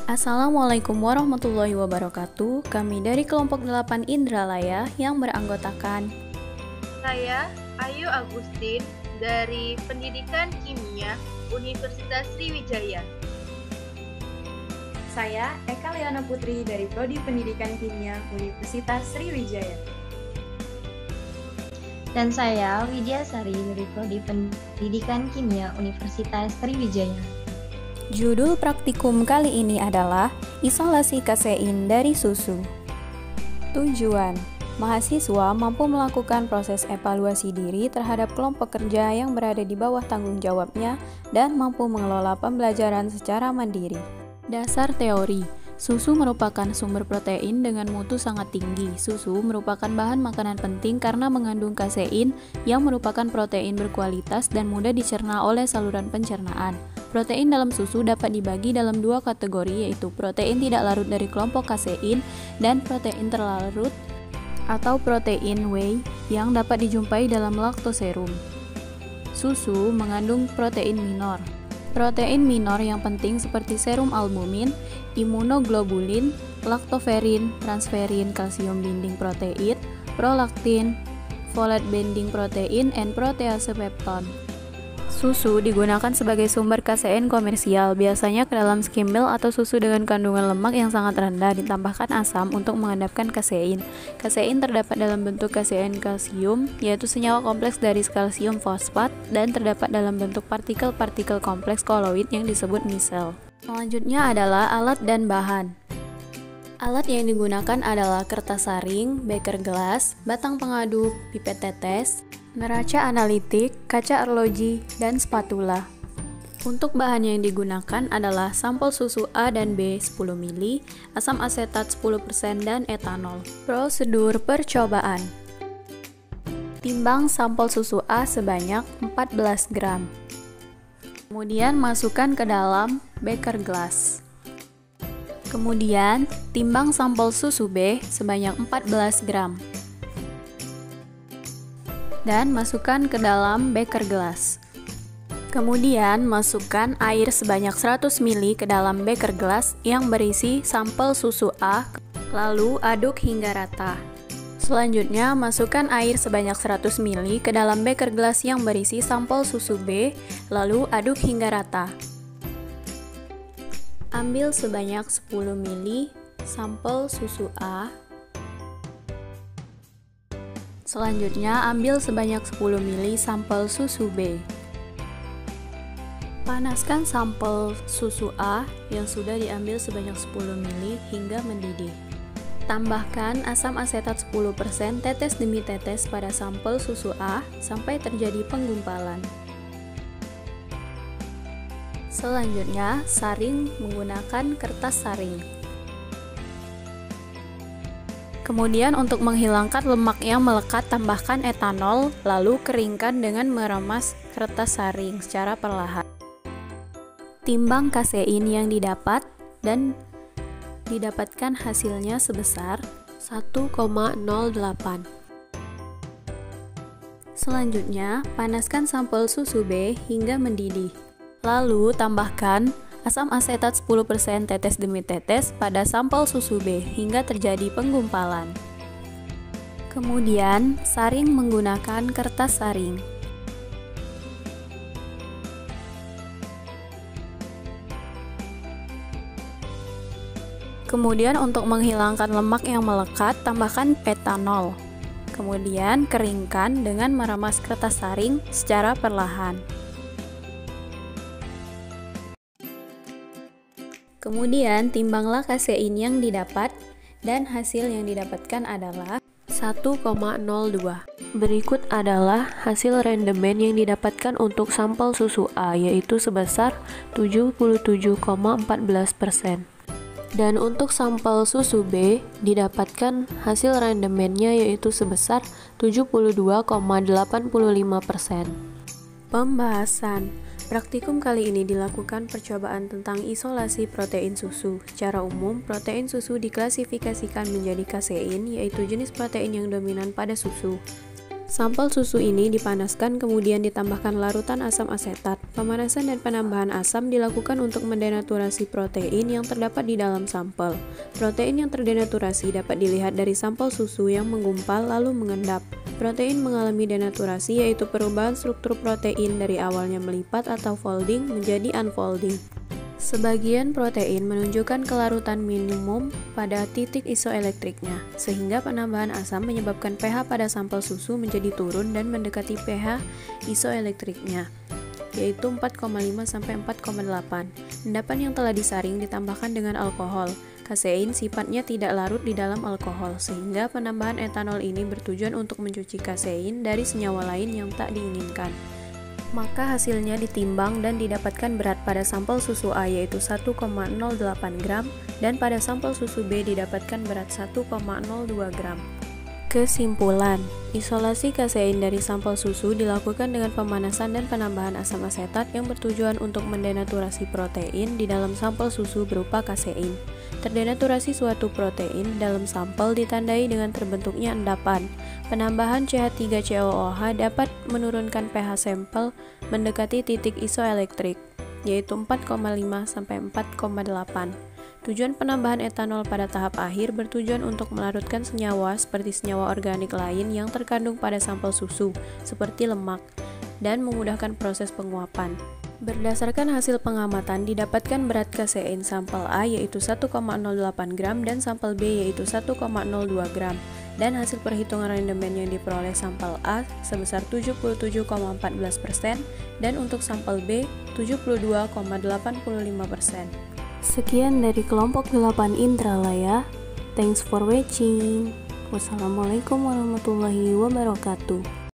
Assalamualaikum warahmatullahi wabarakatuh. Kami dari kelompok 8 Indralaya yang beranggotakan Saya Ayu Agustin dari Pendidikan Kimia Universitas Sriwijaya. Saya Eka Liana Putri dari Prodi Pendidikan Kimia Universitas Sriwijaya. Dan saya Widya Sari dari Prodi Pendidikan Kimia Universitas Sriwijaya. Judul praktikum kali ini adalah isolasi kasein dari susu. Tujuan: mahasiswa mampu melakukan proses evaluasi diri terhadap kelompok kerja yang berada di bawah tanggung jawabnya dan mampu mengelola pembelajaran secara mandiri. Dasar teori: susu merupakan sumber protein dengan mutu sangat tinggi. Susu merupakan bahan makanan penting karena mengandung kasein yang merupakan protein berkualitas dan mudah dicerna oleh saluran pencernaan. Protein dalam susu dapat dibagi dalam dua kategori, yaitu protein tidak larut dari kelompok kasein dan protein terlarut atau protein whey yang dapat dijumpai dalam laktoserum. Susu mengandung protein minor. Protein minor yang penting seperti serum albumin, imunoglobulin, laktoferin, transferin, kalsium binding protein, prolaktin, folate binding protein, and protease pepton. Susu digunakan sebagai sumber kasein komersial, biasanya ke dalam skim milk atau susu dengan kandungan lemak yang sangat rendah, ditambahkan asam untuk mengendapkan kasein. Kasein terdapat dalam bentuk kasein kalsium, yaitu senyawa kompleks dari kalsium fosfat, dan terdapat dalam bentuk partikel-partikel kompleks koloid yang disebut misel. Selanjutnya adalah alat dan bahan. Alat yang digunakan adalah kertas saring, beker gelas, batang pengaduk, pipet tetes, neraca analitik, kaca arloji, dan spatula. Untuk bahan yang digunakan adalah sampel susu A dan B 10 ml, asam asetat 10%, dan etanol. Prosedur percobaan: timbang sampel susu A sebanyak 14 gram. Kemudian masukkan ke dalam beker gelas. Kemudian timbang sampel susu B sebanyak 14 gram. Dan masukkan ke dalam beker gelas. Kemudian masukkan air sebanyak 100 ml ke dalam beker gelas yang berisi sampel susu A, lalu aduk hingga rata. Selanjutnya masukkan air sebanyak 100 ml ke dalam beker gelas yang berisi sampel susu B, lalu aduk hingga rata. Ambil sebanyak 10 ml sampel susu A. Selanjutnya, ambil sebanyak 10 ml sampel susu B. Panaskan sampel susu A yang sudah diambil sebanyak 10 ml hingga mendidih. Tambahkan asam asetat 10% tetes demi tetes pada sampel susu A sampai terjadi penggumpalan. Selanjutnya, saring menggunakan kertas saring. Kemudian untuk menghilangkan lemak yang melekat, tambahkan etanol, lalu keringkan dengan meremas kertas saring secara perlahan. Timbang kasein yang didapat dan didapatkan hasilnya sebesar 1,08. Selanjutnya, panaskan sampel susu B hingga mendidih. Lalu tambahkan asam asetat 10% tetes demi tetes pada sampel susu B hingga terjadi penggumpalan. Kemudian, saring menggunakan kertas saring. Kemudian untuk menghilangkan lemak yang melekat, tambahkan etanol. Kemudian keringkan dengan meremas kertas saring secara perlahan. Kemudian timbanglah kasein yang didapat dan hasil yang didapatkan adalah 1,02. Berikut adalah hasil rendemen yang didapatkan untuk sampel susu A, yaitu sebesar 77,14%. Dan untuk sampel susu B didapatkan hasil rendemennya yaitu sebesar 72,85%. Pembahasan. Praktikum kali ini dilakukan percobaan tentang isolasi protein susu. Secara umum, protein susu diklasifikasikan menjadi kasein, yaitu jenis protein yang dominan pada susu. Sampel susu ini dipanaskan kemudian ditambahkan larutan asam asetat. Pemanasan dan penambahan asam dilakukan untuk mendenaturasi protein yang terdapat di dalam sampel. Protein yang terdenaturasi dapat dilihat dari sampel susu yang menggumpal lalu mengendap. Protein mengalami denaturasi yaitu perubahan struktur protein dari awalnya melipat atau folding menjadi unfolding. Sebagian protein menunjukkan kelarutan minimum pada titik isoelektriknya, sehingga penambahan asam menyebabkan pH pada sampel susu menjadi turun dan mendekati pH isoelektriknya, yaitu 4,5 sampai 4,8. Endapan yang telah disaring ditambahkan dengan alkohol. Kasein sifatnya tidak larut di dalam alkohol, sehingga penambahan etanol ini bertujuan untuk mencuci kasein dari senyawa lain yang tak diinginkan. Maka hasilnya ditimbang dan didapatkan berat pada sampel susu A yaitu 1,08 gram dan pada sampel susu B didapatkan berat 1,02 gram. Kesimpulan, isolasi kasein dari sampel susu dilakukan dengan pemanasan dan penambahan asam asetat yang bertujuan untuk mendenaturasi protein di dalam sampel susu berupa kasein. Terdenaturasi suatu protein dalam sampel ditandai dengan terbentuknya endapan. Penambahan CH3COOH dapat menurunkan pH sampel mendekati titik isoelektrik, yaitu 4,5 sampai 4,8. Tujuan penambahan etanol pada tahap akhir bertujuan untuk melarutkan senyawa seperti senyawa organik lain yang terkandung pada sampel susu, seperti lemak, dan memudahkan proses penguapan. Berdasarkan hasil pengamatan, didapatkan berat kasein sampel A yaitu 1,08 gram dan sampel B yaitu 1,02 gram. Dan hasil perhitungan rendemen yang diperoleh sampel A sebesar 77,14% dan untuk sampel B 72,85%. Sekian dari kelompok 8 Indralaya. Thanks for watching. Wassalamualaikum warahmatullahi wabarakatuh.